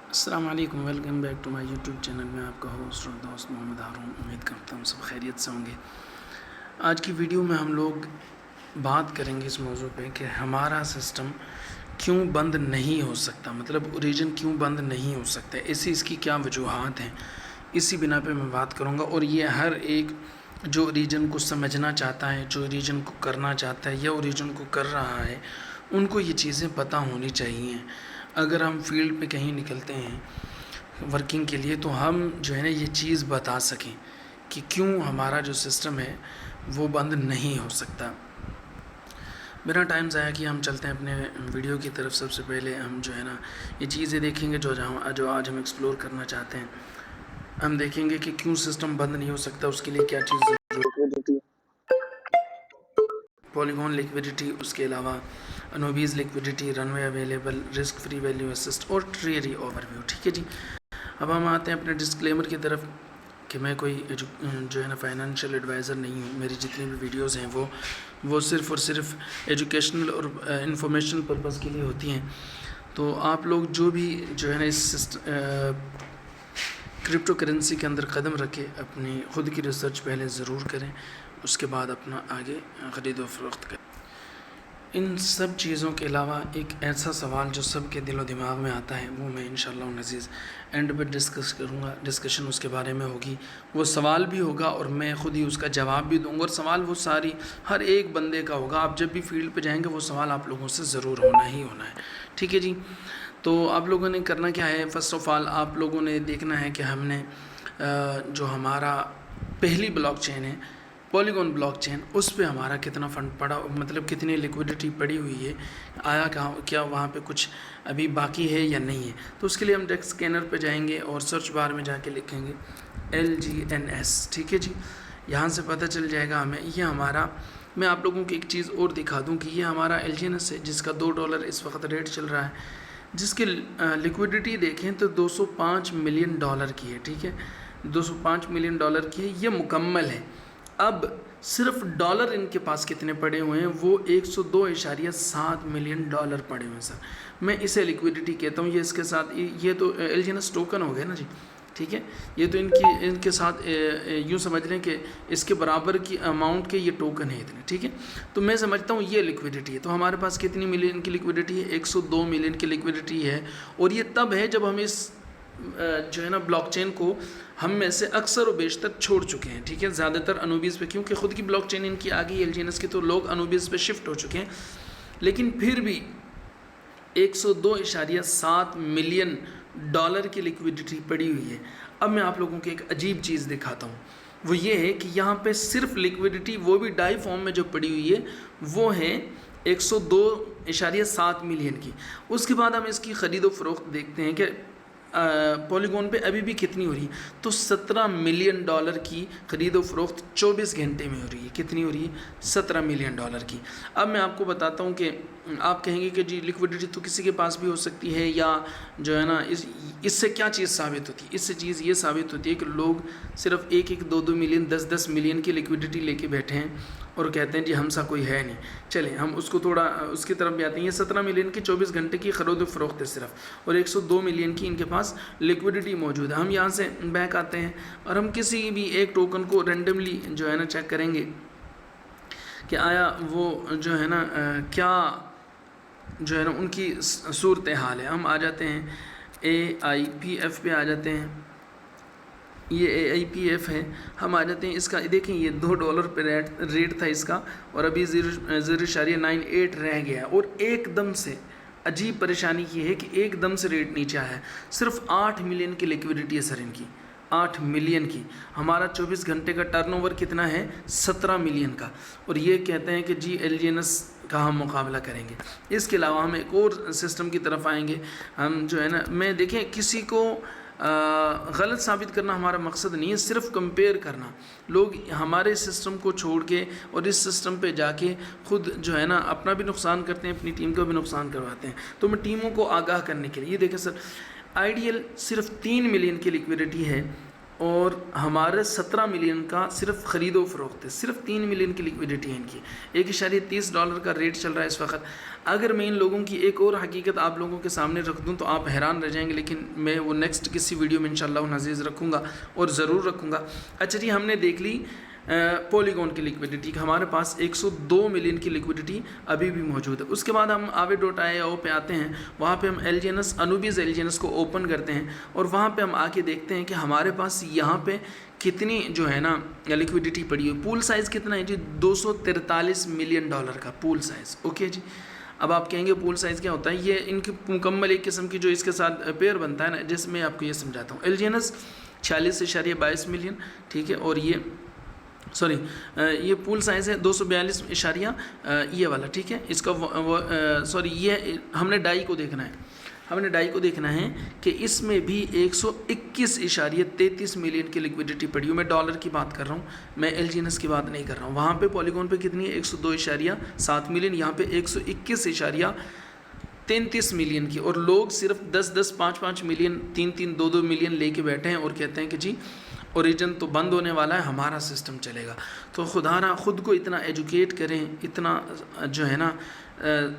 السلام علیکم، welcome back to my YouTube channel میں آپ کا ہوسٹ اور دوست محمد ہارون۔ امید کرتا ہوں سب خیریت سے ہوں گے۔ آج کی ویڈیو میں ہم لوگ بات کریں گے اس موضوع پہ کہ ہمارا سسٹم کیوں بند نہیں ہو سکتا، مطلب اوریجن کیوں بند نہیں ہو سکتا، اس کی کیا وجوہات ہیں، اسی بنا پہ میں بات کروں گا۔ اور یہ ہر ایک جو اوریجن کو سمجھنا چاہتا ہے، جو اوریجن کو کرنا چاہتا ہے یا اوریجن کو کر رہا ہے، ان کو یہ چیزیں پتہ ہونی چاہیے۔ اگر ہم فیلڈ پہ کہیں نکلتے ہیں ورکنگ کے لیے تو ہم جو ہے نا یہ چیز بتا سکیں کہ کیوں ہمارا جو سسٹم ہے وہ بند نہیں ہو سکتا۔ بنا ٹائم ضائع کیے ہم چلتے ہیں اپنے ویڈیو کی طرف۔ سب سے پہلے ہم جو ہے نا یہ چیزیں دیکھیں گے جو آج ہم ایکسپلور کرنا چاہتے ہیں۔ ہم دیکھیں گے کہ کیوں سسٹم بند نہیں ہو سکتا، اس کے لیے کیا چیز ضرورت ہوتی ہے۔ پولیگون لیکویڈیٹی، اس کے علاوہ انوبیز liquidity, runway available, risk free value asset اور ٹریری اوور ویو۔ ٹھیک ہے جی، اب ہم آتے ہیں اپنے ڈسکلیمر کی طرف کہ میں کوئی جو ہے نا فائنینشیل ایڈوائزر نہیں ہوں۔ میری جتنی بھی ویڈیوز ہیں وہ صرف اور صرف ایجوکیشنل اور انفارمیشن پرپز کے لیے ہوتی ہیں۔ تو آپ لوگ جو بھی جو ہے نا اس کرپٹو کرنسی کے اندر قدم رکھے، اپنی خود کی ریسرچ پہلے ضرور کریں، اس کے بعد اپنا آگے خرید و فروخت کریں۔ ان سب چیزوں کے علاوہ ایک ایسا سوال جو سب کے دل و دماغ میں آتا ہے، وہ میں انشاءاللہ العزیز اینڈ پہ ڈسکس کروں گا، ڈسکشن اس کے بارے میں ہوگی۔ وہ سوال بھی ہوگا اور میں خود ہی اس کا جواب بھی دوں گا، اور سوال وہ ہر ایک بندے کا ہوگا۔ آپ جب بھی فیلڈ پہ جائیں گے وہ سوال آپ لوگوں سے ضرور ہونا ہی ہونا ہے۔ ٹھیک ہے جی، تو آپ لوگوں نے کرنا کیا ہے، فرسٹ آف آل آپ لوگوں نے دیکھنا ہے کہ ہم نے جو ہمارا پہلی بلاک چین ہے پولیگون بلاک چین، اس پہ ہمارا کتنا فنڈ پڑا، مطلب کتنی لیکویڈیٹی پڑی ہوئی ہے، آیا کیا وہاں پہ کچھ ابھی باقی ہے یا نہیں ہے۔ تو اس کے لیے ہم ڈیکس اسکینر پہ جائیں گے اور سرچ بار میں جا کے لکھیں گے LGNS۔ ٹھیک ہے جی، یہاں سے پتہ چل جائے گا ہمیں یہ ہمارا۔ میں آپ لوگوں کو ایک چیز اور دکھا دوں کہ یہ ہمارا LGNS ہے جس کا $2 اس وقت ریٹ چل رہا ہے، جس کی لیکویڈیٹی دیکھیں تو $205 ملین کی ہے۔ ٹھیک ہے، $205 ملین کی ہے، یہ مکمل ہے۔ اب صرف ڈالر ان کے پاس کتنے پڑے ہوئے ہیں، وہ $102.7 ملین پڑے ہوئے ہیں سر۔ میں اسے لیکویڈیٹی کہتا ہوں۔ یہ اس کے ساتھ یہ تو LGNS ٹوکن ہو گیا نا جی، ٹھیک ہے، یہ تو ان کے ساتھ یوں سمجھ لیں کہ اس کے برابر کی اماؤنٹ کے یہ ٹوکن ہے اتنے۔ ٹھیک ہے، تو میں سمجھتا ہوں یہ لیکویڈیٹی ہے۔ تو ہمارے پاس کتنی ملین کی لیکویڈیٹی ہے، 102 ملین کی لیکویڈیٹی ہے۔ اور یہ تب ہے جب ہم اس جو ہے نا بلاک چین کو ہم میں سے اکثر و بیشتر چھوڑ چکے ہیں۔ ٹھیک ہے، زیادہ تر انوبیز پہ، کیونکہ خود کی بلاک چین ان کی آ گئی LGNS کی، تو لوگ انوبیز پہ شفٹ ہو چکے ہیں۔ لیکن پھر بھی $102.7 ملین کی لیکویڈیٹی پڑی ہوئی ہے۔ اب میں آپ لوگوں کو ایک عجیب چیز دکھاتا ہوں، وہ یہ ہے کہ یہاں پہ صرف لیکویڈیٹی، وہ بھی ڈائی فارم میں جو پڑی ہوئی ہے، وہ ہے 102.7 ملین کی۔ اس کے بعد ہم اس کی خرید و فروخت دیکھتے ہیں کہ پولیگون پہ ابھی بھی کتنی ہو رہی ہے، تو $17 ملین کی خرید و فروخت 24 گھنٹے میں ہو رہی ہے۔ کتنی ہو رہی ہے، $17 ملین کی۔ اب میں آپ کو بتاتا ہوں کہ آپ کہیں گے کہ جی لیکویڈیٹی تو کسی کے پاس بھی ہو سکتی ہے، یا جو ہے نا اس سے کیا چیز ثابت ہوتی ہے، اس سے چیز یہ ثابت ہوتی ہے کہ لوگ صرف 1-2 ملین 10 ملین کی لیکویڈیٹی لے کے بیٹھے ہیں اور کہتے ہیں جی ہم سا کوئی ہے نہیں۔ چلیں ہم اس کو تھوڑا اس کی طرف بھی آتے ہیں۔ یہ 17 ملین کی 24 گھنٹے کی خرید و فروخت ہے صرف، اور 102 ملین کی ان کے پاس لیکویڈیٹی موجود ہے۔ ہم یہاں سے بیک آتے ہیں اور ہم کسی بھی ایک ٹوکن کو رینڈملی جو ہے نا چیک کریں گے کہ آیا وہ جو ہے نا کیا جو ہے نا ان کی صورت حال ہے۔ ہم آ جاتے ہیں AIPF پہ آ جاتے ہیں، یہ AIPF ہے۔ ہم آ جاتے ہیں اس کا، دیکھیں یہ $2 پہ ریٹ تھا اس کا، اور ابھی 0.98 رہ گیا ہے۔ اور ایک دم سے عجیب پریشانی یہ ہے کہ ایک دم سے ریٹ نیچے آیا ہے۔ صرف 8 ملین کی لیکویڈیٹی ہے سر ان کی، 8 ملین کی۔ ہمارا 24 گھنٹے کا ٹرن اوور کتنا ہے، 17 ملین کا، اور یہ کہتے ہیں کہ جی LGNS کا ہم مقابلہ کریں گے۔ اس کے علاوہ ہم ایک اور سسٹم کی طرف آئیں گے۔ ہم جو ہے نا میں دیکھیں کسی کو غلط ثابت کرنا ہمارا مقصد نہیں ہے، صرف کمپیئر کرنا۔ لوگ ہمارے سسٹم کو چھوڑ کے اور اس سسٹم پہ جا کے خود جو ہے نا اپنا بھی نقصان کرتے ہیں، اپنی ٹیم کا بھی نقصان کرواتے ہیں۔ تو میں ٹیموں کو آگاہ کرنے کے لیے، یہ دیکھیں سر، آئیڈیل صرف 3 ملین کی لیکویڈیٹی ہے، اور ہمارے 17 ملین کا صرف خرید و فروخت ہے، صرف 3 ملین کی لیکویڈیٹی ہے ان کی، $1.30 کا ریٹ چل رہا ہے اس وقت۔ اگر میں ان لوگوں کی ایک اور حقیقت آپ لوگوں کے سامنے رکھ دوں تو آپ حیران رہ جائیں گے، لیکن میں وہ نیکسٹ کسی ویڈیو میں انشاءاللہ عزیز رکھوں گا اور ضرور رکھوں گا۔ اچھا جی، ہم نے دیکھ لی پولیگون کی لیکویڈیٹی، ہمارے پاس 102 ملین کی لیکویڈیٹی ابھی بھی موجود ہے۔ اس کے بعد ہم Aave.io پہ آتے ہیں، وہاں پہ ہم انوبیز LGNS کو اوپن کرتے ہیں اور وہاں پہ ہم آ کے دیکھتے ہیں کہ ہمارے پاس یہاں پہ کتنی جو ہے نا لیکویڈیٹی پڑی ہوئی۔ پول سائز کتنا ہے جی؟ $243 ملین کا پول سائز۔ اوکے جی، اب آپ کہیں گے پول سائز کیا ہوتا ہے؟ یہ ان کی مکمل ایک قسم کی جو اس کے ساتھ پیئر بنتا ہے نا، جس میں آپ کو یہ سمجھاتا ہوں۔ LGNS 46.22 ملین، ٹھیک ہے، اور یہ پول سائز ہے 242 یہ والا، ٹھیک ہے۔ اس کا یہ ہم نے ڈائی کو دیکھنا ہے کہ اس میں بھی 121.33 ملین کی لیکویڈیٹی پڑی ہوں۔ میں ڈالر کی بات کر رہا ہوں، میں LGNS کی بات نہیں کر رہا ہوں۔ وہاں پہ پولیگون پہ کتنی ہے؟ 102.7 ملین، یہاں پہ 121.33 ملین کی، اور لوگ صرف 10 5 ملین 3 2 ملین لے کے بیٹھے ہیں اور کہتے ہیں کہ جی اوریجن تو بند ہونے والا ہے، ہمارا سسٹم چلے گا۔ تو خدا نہ خود کو اتنا ایجوکیٹ کریں، اتنا جو ہے نا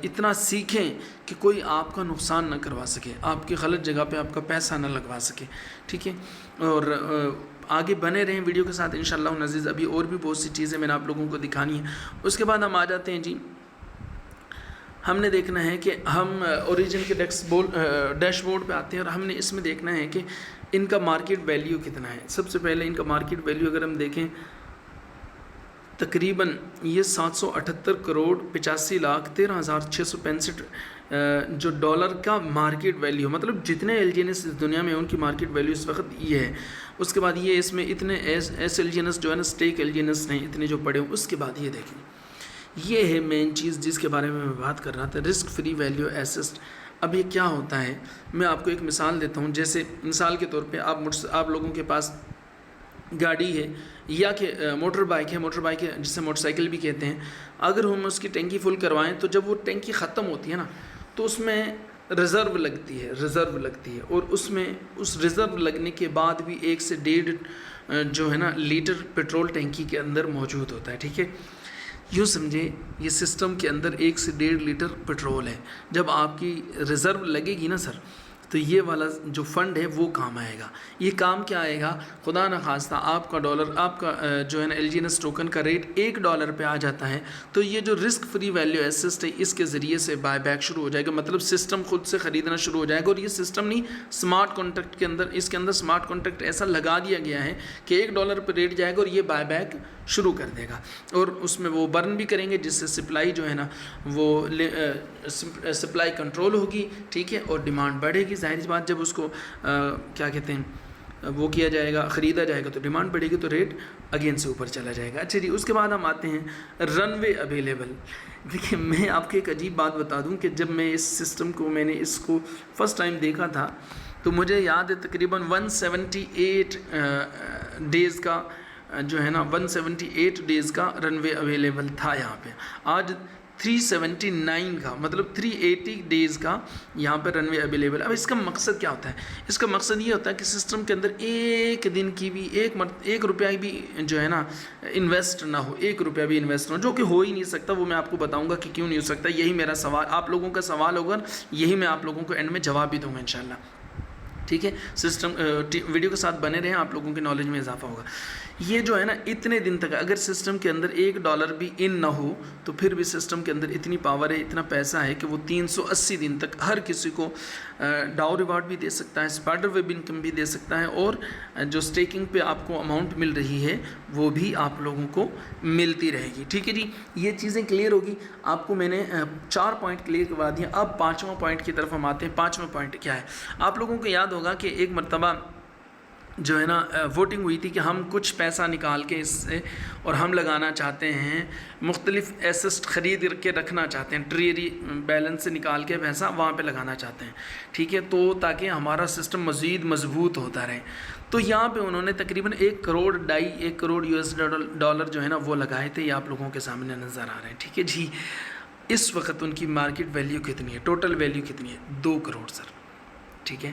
اتنا سیکھیں کہ کوئی آپ کا نقصان نہ کروا سکے، آپ کی غلط جگہ پہ آپ کا پیسہ نہ لگوا سکے، ٹھیک ہے۔ اور آگے بنے رہیں ویڈیو کے ساتھ انشاءاللہ عزیز، ابھی اور بھی بہت سی چیزیں میں نے آپ لوگوں کو دکھانی ہیں۔ اس کے بعد ہم آ جاتے ہیں جی، ہم نے دیکھنا ہے کہ ہم اوریجن کے ڈیش بورڈ پہ آتے ہیں اور ہم نے اس میں دیکھنا ہے کہ ان کا مارکیٹ ویلیو کتنا ہے۔ سب سے پہلے ان کا مارکیٹ ویلیو اگر ہم دیکھیں، تقریباً یہ 778 کروڑ 85,13,665 جو ڈالر کا مارکیٹ ویلیو، مطلب جتنے LGNS اس دنیا میں ان کی مارکیٹ ویلیو اس وقت یہ ہے۔ اس کے بعد یہ اس میں اتنے SLGNS جو ہے نا، اسٹیک LGNS نہیں اتنے جو پڑے ہوں۔ اس کے بعد یہ دیکھیں، یہ ہے مین چیز جس کے بارے میں بات کر رہا تھا، رسک فری ویلیو ایسسٹ۔ اب یہ کیا ہوتا ہے، میں آپ کو ایک مثال دیتا ہوں۔ جیسے مثال کے طور پہ آپ لوگوں کے پاس گاڑی ہے یا کہ موٹر بائک ہے جسے موٹر سائیکل بھی کہتے ہیں۔ اگر ہم اس کی ٹینکی فل کروائیں تو جب وہ ٹینکی ختم ہوتی ہے نا، تو اس میں ریزرو لگتی ہے اور اس میں اس ریزرو لگنے کے بعد بھی 1 سے 1.5 جو ہے نا لیٹر پیٹرول ٹینکی کے اندر موجود ہوتا ہے، ٹھیک ہے۔ یوں سمجھے یہ سسٹم کے اندر 1 سے 1.5 لیٹر پیٹرول ہے۔ جب آپ کی ریزرو لگے گی نا سر، تو یہ والا جو فنڈ ہے وہ کام آئے گا۔ یہ کام کیا آئے گا؟ خدا نخواستہ آپ کا جو ہے نا LGNS ٹوکن کا ریٹ $1 پہ آ جاتا ہے، تو یہ جو رسک فری ویلیو ایسسٹ ہے، اس کے ذریعے سے بائی بیک شروع ہو جائے گا، مطلب سسٹم خود سے خریدنا شروع ہو جائے گا۔ اور یہ سسٹم نہیں، اسمارٹ کانٹریکٹ کے اندر، اس کے اندر اسمارٹ کانٹریکٹ ایسا لگا دیا گیا ہے کہ $1 پہ ریٹ جائے گا اور یہ بائی بیک شروع کر دے گا، اور اس میں وہ برن بھی کریں گے، جس سے سپلائی جو ہے نا وہ سپلائی کنٹرول ہوگی، ٹھیک ہے، اور ڈیمانڈ بڑھے گی۔ ظاہر سی بات، جب اس کو کیا کہتے ہیں وہ کیا جائے گا، خریدا جائے گا، تو ڈیمانڈ بڑھے گی تو ریٹ اگین سے اوپر چلا جائے گا۔ اچھا جی، اس کے بعد ہم آتے ہیں رن وے اویلیبل۔ دیکھیں، میں آپ کو ایک عجیب بات بتا دوں کہ جب میں اس سسٹم کو اس کو فرسٹ ٹائم دیکھا تھا، تو مجھے یاد ہے تقریباً 178 ڈیز کا جو ہے نا 178 ڈیز کا رن وے اویلیبل تھا یہاں پہ۔ آج 379 کا، مطلب 380 ڈیز کا یہاں پہ رن وے اویلیبل۔ اب اس کا مقصد کیا ہوتا ہے؟ اس کا مقصد یہ ہوتا ہے کہ سسٹم کے اندر ایک دن کی بھی ایک روپیہ بھی جو ہے نا انویسٹ نہ ہو، جو کہ ہو ہی نہیں سکتا۔ وہ میں آپ کو بتاؤں گا کہ کیوں نہیں ہو سکتا۔ یہی میرا سوال، آپ لوگوں کا سوال ہوگا، یہی میں آپ لوگوں کو اینڈ میں جواب بھی دوں گا انشاءاللہ، ٹھیک ہے۔ سسٹم ویڈیو کے ساتھ بنے رہیں، آپ لوگوں کے نالج میں اضافہ ہوگا۔ یہ جو ہے نا اتنے دن تک اگر سسٹم کے اندر $1 بھی ان نہ ہو، تو پھر بھی سسٹم کے اندر اتنی پاور ہے، اتنا پیسہ ہے کہ وہ 380 دن تک ہر کسی کو ڈاؤ ریوارڈ بھی دے سکتا ہے، اسپائڈر ویب انکم بھی دے سکتا ہے، اور جو اسٹیکنگ پہ آپ کو اماؤنٹ مل رہی ہے وہ بھی آپ لوگوں کو ملتی رہے گی، ٹھیک ہے جی۔ یہ چیزیں کلیئر ہوگی آپ کو۔ میں نے 4 پوائنٹ کلیئر کروا دیے۔ اب 5واں پوائنٹ کی طرف ہم آتے ہیں۔ 5واں پوائنٹ کیا ہے؟ آپ لوگوں کو یاد ہوگا کہ ایک مرتبہ جو ہے نا ووٹنگ ہوئی تھی کہ ہم کچھ پیسہ نکال کے اس سے اور ہم لگانا چاہتے ہیں، مختلف ایسسٹ خرید کے رکھنا چاہتے ہیں، ٹریری بیلنس سے نکال کے پیسہ وہاں پہ لگانا چاہتے ہیں، ٹھیک ہے، تو تاکہ ہمارا سسٹم مزید مضبوط ہوتا رہے۔ تو یہاں پہ انہوں نے تقریباً $1 کروڑ US جو ہے نا وہ لگائے تھے۔ یہ آپ لوگوں کے سامنے نظر آ رہے ہیں، ٹھیک ہے جی۔ اس وقت ان کی مارکیٹ ویلیو کتنی ہے؟ ٹوٹل ویلیو کتنی ہے؟ 2 کروڑ سر، ٹھیک ہے۔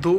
2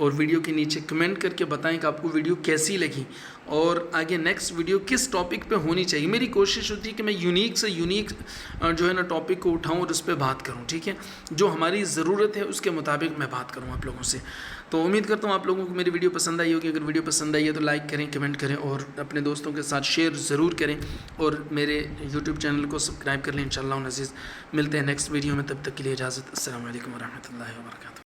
اور ویڈیو کے نیچے کمنٹ کر کے بتائیں کہ آپ کو ویڈیو کیسی لگی اور آگے نیکسٹ ویڈیو کس ٹاپک پہ ہونی چاہیے. میری کوشش ہوتی ہے کہ میں یونیک سے یونیک جو ہے نا ٹاپک کو اٹھاؤں اور اس پہ بات کروں, ٹھیک ہے, جو ہماری ضرورت ہے اس کے مطابق میں بات کروں آپ لوگوں سے. تو امید کرتا ہوں آپ لوگوں کو میری ویڈیو پسند آئی ہوگی. اگر ویڈیو پسند آئی ہے تو لائک کریں, کمنٹ کریں اور اپنے دوستوں کے ساتھ شیئر ضرور کریں, اور میرے یوٹیوب چینل کو سبسکرائب کر لیں. انشاءاللہ عزیز ملتے ہیں نیکسٹ ویڈیو میں, تب تک کے لیے اجازت. السلام علیکم ورحمۃ اللہ وبرکاتہ.